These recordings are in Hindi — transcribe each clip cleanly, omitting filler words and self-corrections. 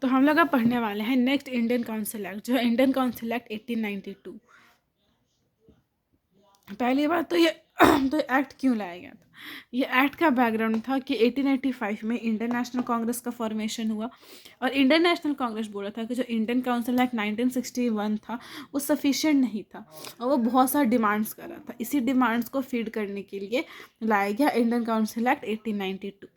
तो हम लोग अब पढ़ने वाले हैं नेक्स्ट इंडियन काउंसिल एक्ट, जो है इंडियन काउंसिल एक्ट 1892। पहली बात तो ये तो एक्ट क्यों लाया गया था। ये एक्ट का बैकग्राउंड था कि 1885 में इंडियन नेशनल कांग्रेस का फॉर्मेशन हुआ, और इंडियन नेशनल कांग्रेस बोला था कि जो इंडियन काउंसिल एक्ट 1961 था वो सफिशिएंट नहीं था, और वो बहुत सारा डिमांड्स कर रहा था। इसी डिमांड्स को फीड करने के लिए लाया गया इंडियन काउंसिल एक्ट 1892।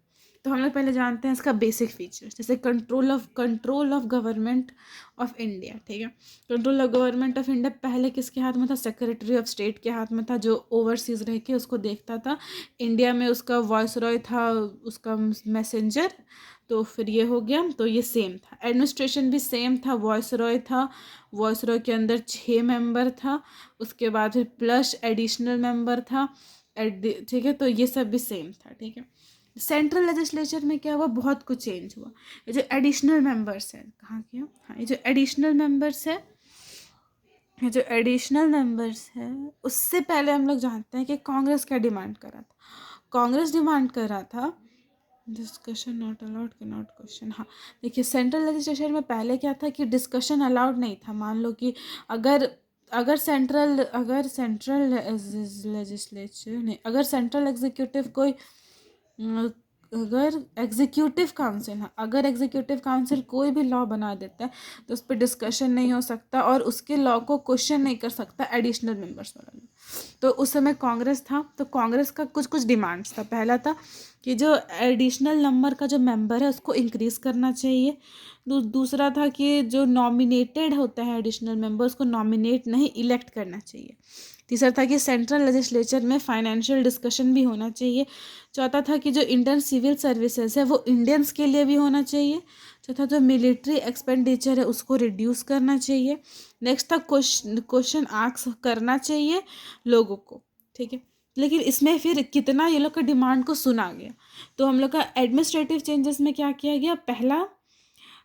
तो हम लोग पहले जानते हैं इसका बेसिक फीचर्स, जैसे control of government of India. ठीक है, control of government of India पहले किसके हाथ में था? सेक्रेटरी ऑफ स्टेट के हाथ में था, जो ओवरसीज रह के उसको देखता था। इंडिया में उसका वॉइसरॉय था, उसका मैसेंजर। तो फिर ये हो गया, तो ये सेम था। एडमिनिस्ट्रेशन भी सेम था, वॉइसरॉय था, वॉइसरॉय के अंदर 6 मेंबर था, उसके बाद फिर प्लस एडिशनल मेंबर था। ठीक है, तो ये सब भी सेम था। ठीक है, सेंट्रल लेजिस्लेचर में क्या हुआ? बहुत कुछ चेंज हुआ। ये जो एडिशनल मेंबर्स हैं, कहाँ के? हाँ, ये जो एडिशनल मेंबर्स है, ये जो एडिशनल मेंबर्स है, उससे पहले हम लोग जानते हैं कि कांग्रेस क्या डिमांड कर रहा था। कांग्रेस डिमांड कर रहा था डिस्कशन नॉट अलाउड, के नॉट क्वेश्चन। हाँ, देखिए सेंट्रल लेजिस्लेचर में पहले क्या था कि डिस्कशन अलाउड नहीं था। मान लो कि अगर अगर सेंट्रल लेजिस्लेचर नहीं, अगर सेंट्रल एग्जीक्यूटिव कोई अगर एग्जीक्यूटिव काउंसिल कोई भी लॉ बना देता है तो उस पर डिस्कशन नहीं हो सकता, और उसके लॉ को क्वेश्चन नहीं कर सकता एडिशनल मेंबर्स वाला। तो उस समय कांग्रेस था, तो कांग्रेस का कुछ कुछ डिमांड्स था। पहला था कि जो एडिशनल नंबर का जो मेंबर है उसको इंक्रीज़ करना चाहिए। दूसरा था कि जो नॉमिनेटेड होता है एडिशनल मेंबर, उसको नॉमिनेट नहीं इलेक्ट करना चाहिए। तीसरा था कि सेंट्रल लेजिस्लेचर में फाइनेंशियल डिस्कशन भी होना चाहिए। चौथा था कि जो इंडियन सिविल सर्विसेज है वो इंडियंस के लिए भी होना चाहिए। चौथा जो मिलिट्री एक्सपेंडिचर है उसको रिड्यूस करना चाहिए। नेक्स्ट था क्वेश्चन आस्क करना चाहिए लोगों को। ठीक है, लेकिन इसमें फिर कितना ये लोग का डिमांड को सुना गया। तो हम लोग का एडमिनिस्ट्रेटिव चेंजेस में क्या किया गया?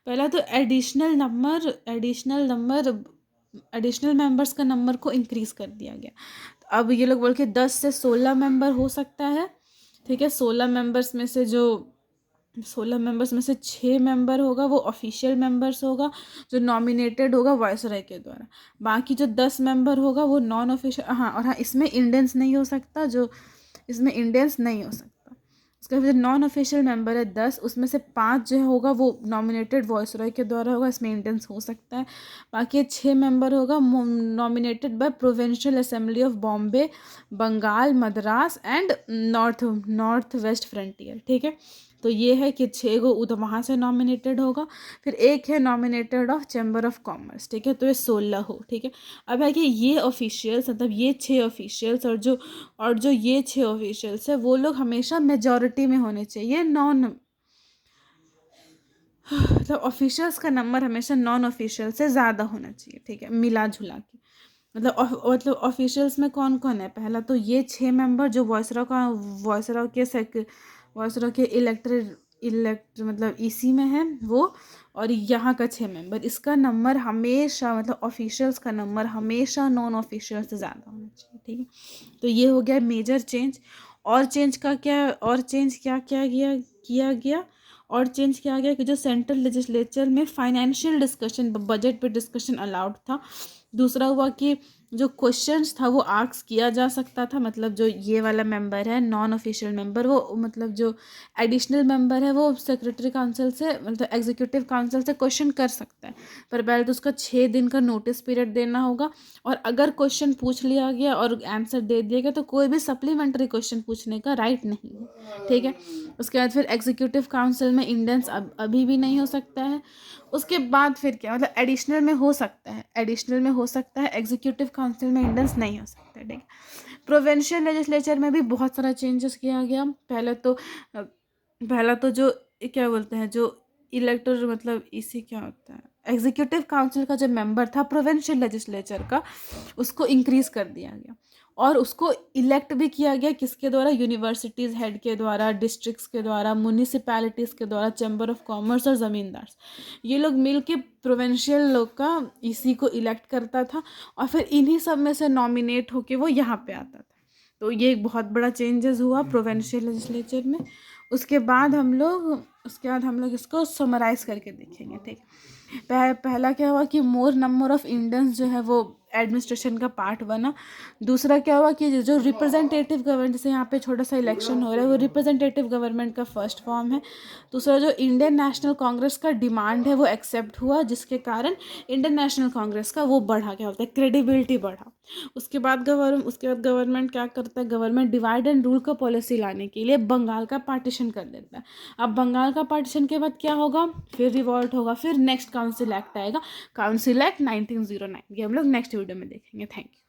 पहला तो एडिशनल मेंबर्स का नंबर को इंक्रीज कर दिया गया। तो अब ये लोग बोल के 10 से 16 मेंबर हो सकता है। ठीक है, 16 मेंबर्स में से 6 मेंबर होगा वो ऑफिशियल मेंबर्स होगा, जो नॉमिनेटेड होगा वायसराय के द्वारा। बाकी जो 10 मेंबर होगा वो नॉन ऑफिशियल। हाँ, और हाँ, इसमें इंडियंस नहीं हो सकता, उसका फिर नॉन ऑफिशियल मेंबर है 10, उसमें से 5 जो होगा वो नॉमिनेटेड वॉइसरॉय के द्वारा होगा, इसमें इंडियंस हो सकता है। बाकी 6 मेंबर होगा nominated by provincial assembly of Bombay, Bengal, Madras and North West Frontier. ठीक है, तो ये है कि 6 गो उधर वहाँ से नॉमिनेटेड होगा, फिर एक है nominated of chamber of commerce. ठीक है, तो ये 16 हो। ठीक है, अब है कि ये ऑफिशियल्स, मतलब ये 6 ऑफिशियल्स, और जो ये 6 ऑफिशियल्स है वो लोग हमेशा मेजॉरिटी में होने चाहिए। मतलब ऑफिशियल्स का नंबर हमेशा नॉन ऑफिशियल से ज़्यादा होना चाहिए। ठीक है, मिला जुला के मतलब ऑफिशियल्स में कौन कौन है? पहला तो ये 6 मेंबर जो वॉइसराव के इलेक्ट मतलब इसी में है वो, और यहाँ का 6 मेंबर, इसका नंबर हमेशा, मतलब ऑफिशियल्स का नंबर हमेशा नॉन ऑफिशियल से ज़्यादा होना चाहिए। ठीक है, तो ये हो गया मेजर चेंज। और चेंज किया गया और चेंज किया गया कि जो सेंट्रल लेजिस्लेचर में फाइनेंशियल डिस्कशन, बजट पे डिस्कशन अलाउड था। दूसरा हुआ कि जो क्वेश्चंस था वो आस्क किया जा सकता था, मतलब जो ये वाला मेंबर है नॉन ऑफिशियल मेंबर, वो मतलब जो एडिशनल मेंबर है वो सेक्रेटरी काउंसिल से, मतलब एग्जीक्यूटिव काउंसिल से क्वेश्चन कर सकता है, पर पहले तो उसका 6 दिन का नोटिस पीरियड देना होगा। और अगर क्वेश्चन पूछ लिया गया और आंसर दे दिया गया तो कोई भी सप्लीमेंट्री क्वेश्चन पूछने का राइट नहीं है। ठीक है, उसके बाद फिर एग्जीक्यूटिव काउंसिल में इंडियंस अभी भी नहीं हो सकता है। उसके बाद फिर क्या, मतलब एडिशनल में हो सकता है, एग्जीक्यूटिव काउंसिल में इंडियंस नहीं हो सकता है। ठीक है, प्रोविंशियल लेजिस्लेचर में भी बहुत सारा चेंजेस किया गया। पहला तो जो क्या बोलते हैं, जो इलेक्टर, मतलब इसी क्या होता है, एग्जीक्यूटिव काउंसिल का जो मेंबर था प्रोविंशियल लेजिस्लेचर का, उसको इंक्रीज कर दिया गया, और उसको इलेक्ट भी किया गया किसके द्वारा? यूनिवर्सिटीज़ हेड के द्वारा, डिस्ट्रिक्ट्स के द्वारा, म्यूनिसिपैलिटीज़ के द्वारा, चैम्बर ऑफ कॉमर्स और ज़मींदार, ये लोग मिल के प्रोविंशियल लोग का इसी को इलेक्ट करता था, और फिर इन्हीं सब में से नॉमिनेट होके वो यहाँ पे आता था। तो ये एक बहुत बड़ा चेंजेस हुआ प्रोविंशियल लेजिस्लेचर में। उसके बाद हम लोग इसको समराइज करके देखेंगे, ठीक। पहला क्या हुआ कि मोर नंबर ऑफ इंडियंस जो है वो एडमिनिस्ट्रेशन का पार्ट बना। दूसरा क्या हुआ कि जो रिप्रेजेंटेटिव गवर्नमेंट, जैसे यहाँ पे छोटा सा इलेक्शन हो रहा है, वो रिप्रेजेंटेटिव गवर्नमेंट का फर्स्ट फॉर्म है। दूसरा जो इंडियन नेशनल कांग्रेस का डिमांड है वो एक्सेप्ट हुआ, जिसके कारण इंडियन नेशनल कांग्रेस का वो बढ़ा, क्या होता है, क्रेडिबिलिटी बढ़ा। उसके बाद गवर्नमेंट क्या करता है, गवर्नमेंट डिवाइड एंड रूल का पॉलिसी लाने के लिए बंगाल का पार्टीशन कर देता है। अब बंगाल का पार्टीशन के बाद क्या होगा, फिर रिवॉल्ट होगा, फिर नेक्स्ट काउंसिल एक्ट आएगा, काउंसिल एक्ट 1909। ये हम लोग नेक्स्ट वीडियो में देखेंगे। Thank you.